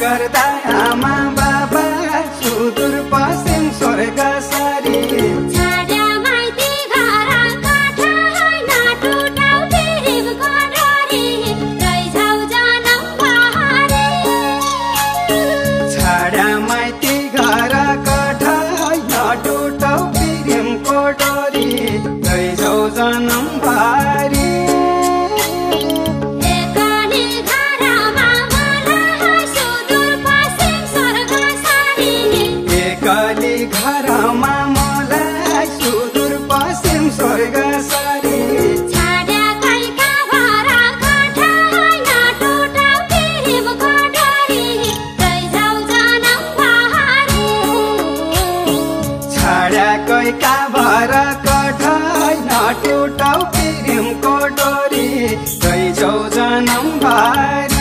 गर्दा आमा बाबा सुदूर पश्चिम स्वर्ग सारी छाड्या माइती घर काठा हैन टुटाउ पिरिमको डोरी लैजाऊ जनम बहारी छाड्या माइती घर काठा हैन टुटाउ पिरिमको डोरी लैजाऊ जनम बहारी घरमा मलाई सुदूर पश्चिम स्वर्ग सारी छाड्या कैका भर काठा हैन टुटाउ पिरिमको डोरी लैजाऊ जनम बहारी छाड्या कैका भर काठा हैन टुटाउ पिरिमको डोरी लैजाऊ जनम बहारी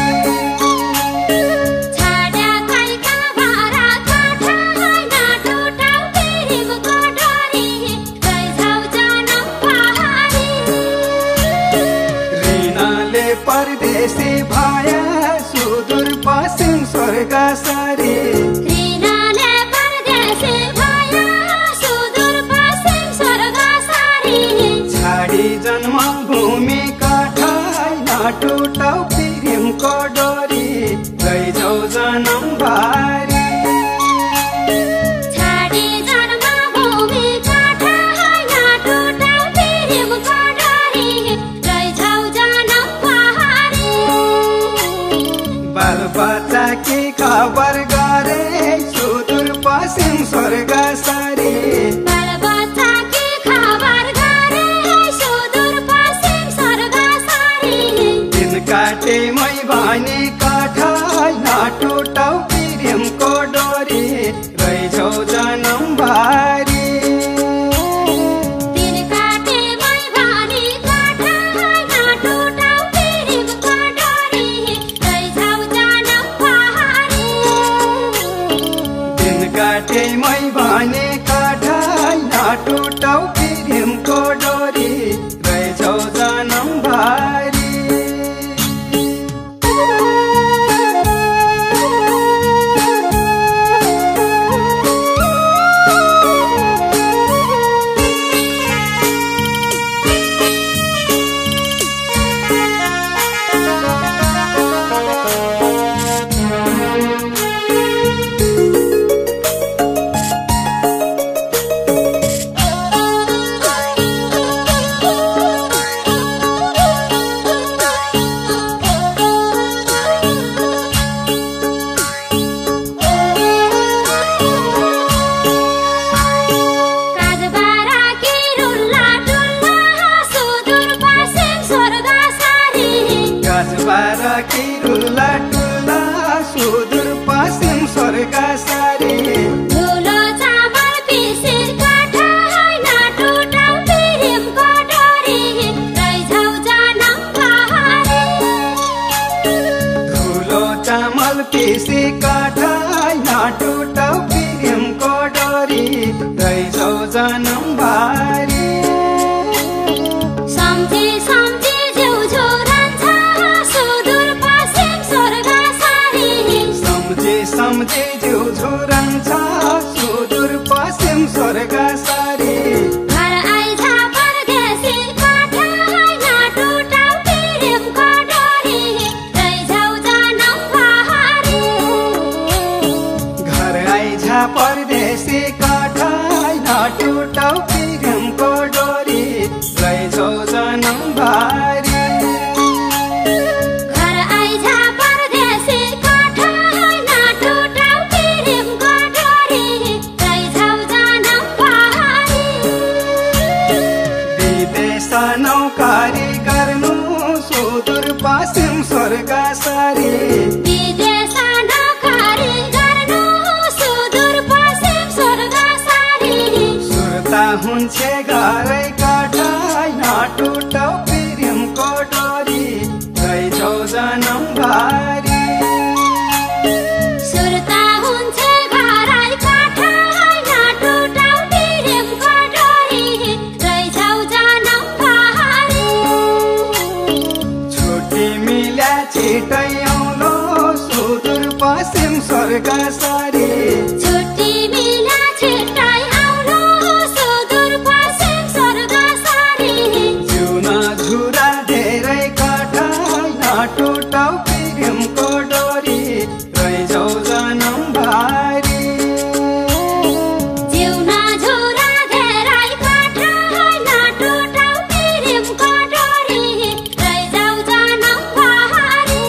परदेशी भया सुदूर पश्चिम स्वर्ग सारी ऋणले परदेशी भया सुदूर पश्चिम स्वर्ग सारी छाडी जन्मभूमि काठा हैन टुटाउ पिरिमको डोरी लैजाऊ जनम बहारी छाडी जन्मभूमि काठा हैन टुटाउ पिरिमको डोरी लैजाऊ जनम बहारी बालबच्चा के खबर गरे सुदूर पश्चिम स्वर्ग सारी बालबच्चा के खबर गरे सुदूर पश्चिम स्वर्ग सारी दिन काटे मै भने काठा हैन टुटाउ पिरिमको डोरी लैजाऊ जनम बहारी दिन काटे मै भने काठा हैन टुटाउ पिरिमको डोरी लैजाऊ जनम बहारी दिन काटे मै भने काठा हैन टुटाउ पिरिमको डोरी लैजाऊ जनम बहारी रुल्ला टुल्ला सुदूर पश्चिम स्वर्ग सारी धुलो चामल पिसे काठा हैन टुटाउ पिरिमको डोरी लैजाऊ जनम बहारी धुलो चामल पिसे काठा हैन टुटाउ पिरिमको डोरी लैजाऊ जनम बहारी सम्झी सम्झी जिउ झुरन्छ सुदूर पश्चिम स्वर्ग सारी सम्झे जिउ झुरन्छ सुदूर पश्चिम स्वर्ग सारी घर आइज परदेशी काठा हैन टुटाउ पिरिमको डोरी लैजाऊ जनम बहारी घर आइज परदेशी काठा हैन टुटाउ पिरिमको डोरी लैजाऊ जनम बहारी नौकारी गर्नु सुदूर पश्चिम स्वर्ग सारी विदेश नौकारी गर्नु सुदूर पश्चिम स्वर्ग सारी सुर्ता हुन्छ घरै काठा हैन टुटाउ पिरिमको डोरी लैजाऊ जनम बहारी सुर्ता हुन्छ घरै काठा हैन टुटाउ पिरिमको डोरी लैजाऊ जनम बहारी छुट्टी मिल्या छिटै आउलो सुदूर पश्चिम स्वर्ग सारी छुट्टी मिला छिट्टै आउनु सुदूर पश्चिम स्वर्ग सारी जिउन झुरा धेरै कठै नटुटौ प्रेमको डोरी रैजाऊ जनमभरि जिउन झुरा धेरै कठै नटुटौ प्रेमको डोरी रैजाऊ जनमभरि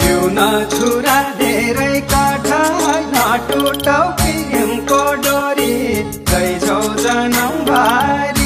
जिउन झुरा धेरै कठै नटुटौ प्रेमको डोरी रैजाऊ जनमभरि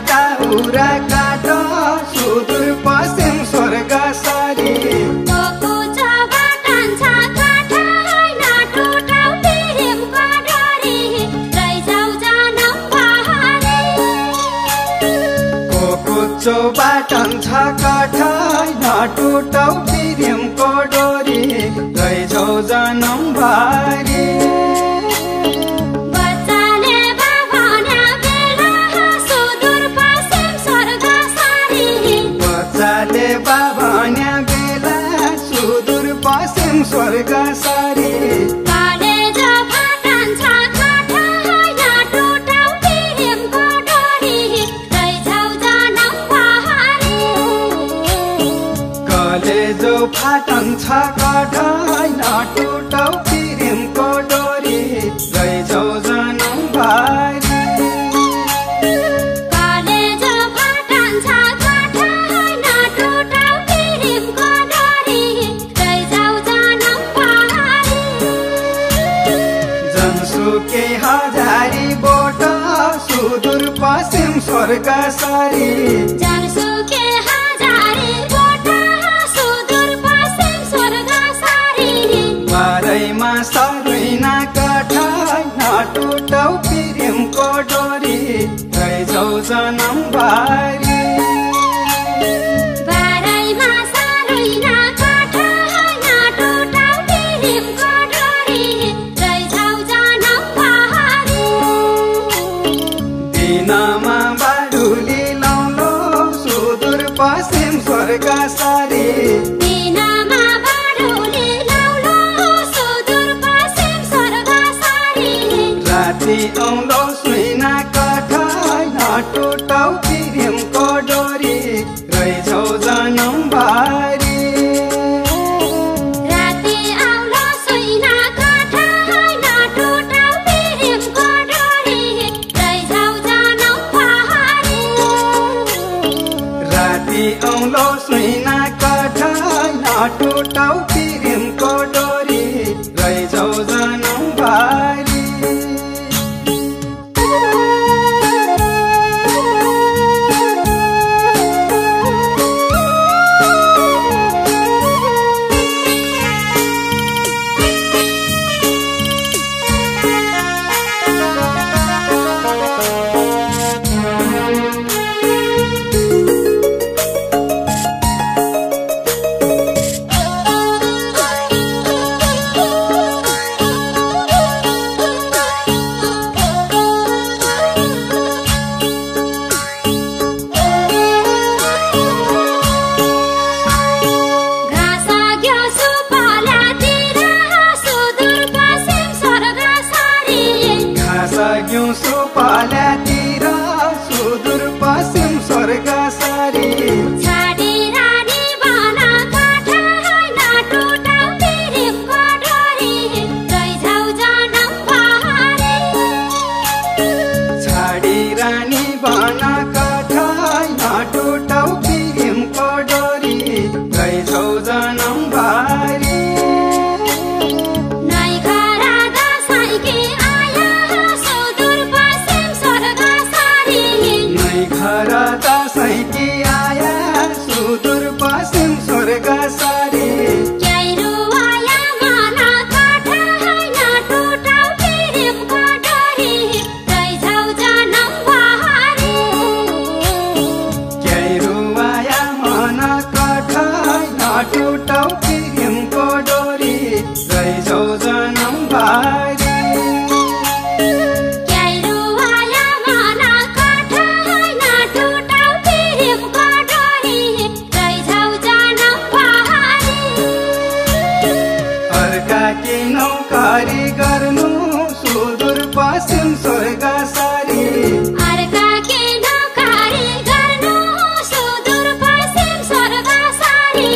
दाउरा काटो सुदूर पश्चिम स्वर्ग सारी बाटन छ कठै नटुटौ प्रेमको डोरी रैजाऊ जनमभरि बच्चाले बाभन्या बेला सुदूर पश्चिम स्वर्ग सारी कलेजो फाटन छ कठै नटुटौ प्रेमको डोरी रैजाऊ जनमभरि जनसुके हजारी बोट सुदूर पश्चिम स्वर्ग सारी जनसुके हजारी बोट सुदूर पश्चिम स्वर्ग सारी बारैमा सरुइना कठै नटुटौ प्रेमको डोरी रैजाऊ जनमभरि दिनमा बाडुली लाउलो सुदूर पश्चिम स्वर्ग सारी दिनमा बाडुली लाउलो सुदूर पश्चिम स्वर्ग सारी राति औलो सुइना कठै नटुटौ प्रेमको डोरी रैजाऊ जनमभरि औलो सुइना कठै नटुटौ प्रेमको डोरी रैजाऊ जनमभरि नौकारी गर्नु सुदूर पश्चिम स्वर्ग सारी अर्का के नौकारी गर्नु सुदूर पश्चिम स्वर्ग सारी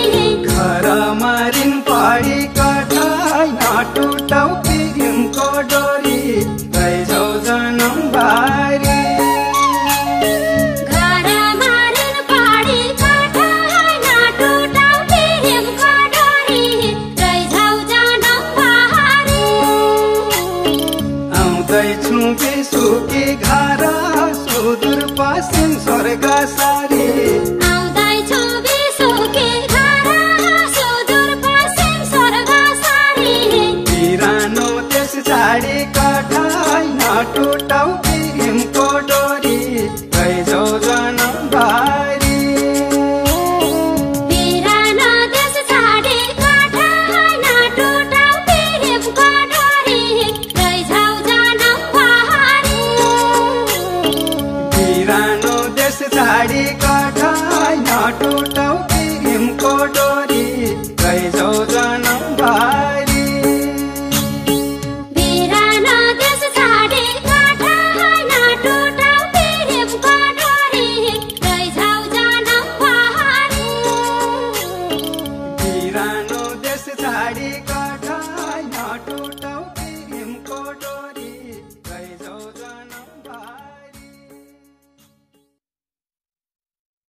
घर मारिन पढी कठाई नटुटाउ प्रेमको डोरी लैजाऊ जनम बारी घर मारिन पढी कठाई नटुटाउ प्रेमको डोरी लैजाऊ जनम बारी आउँदैछु बेसुकी घर सुदूर पश्चिम स्वर्ग सारी आउँदैछु बिसुकी घर सुदूर पश्चिम स्वर्ग सारी बिरानो त्यस झाडी कठाई नटुटाउ प्रेमको डोरी लैजाऊ जनम बारी बिरानो देश छाडी कठाई नटुटाउ प्रेमको डोरी लैजाऊ जनम बहारी बिरानो देश झाडी कठाई नटुटाउ प्रेमको डोरी लैजाऊ जनम बारी बिरानो देश छाडी कठाई नटुटाउ प्रेमको डोरी लैजाऊ जनम बहारी बिरानो देश झाडी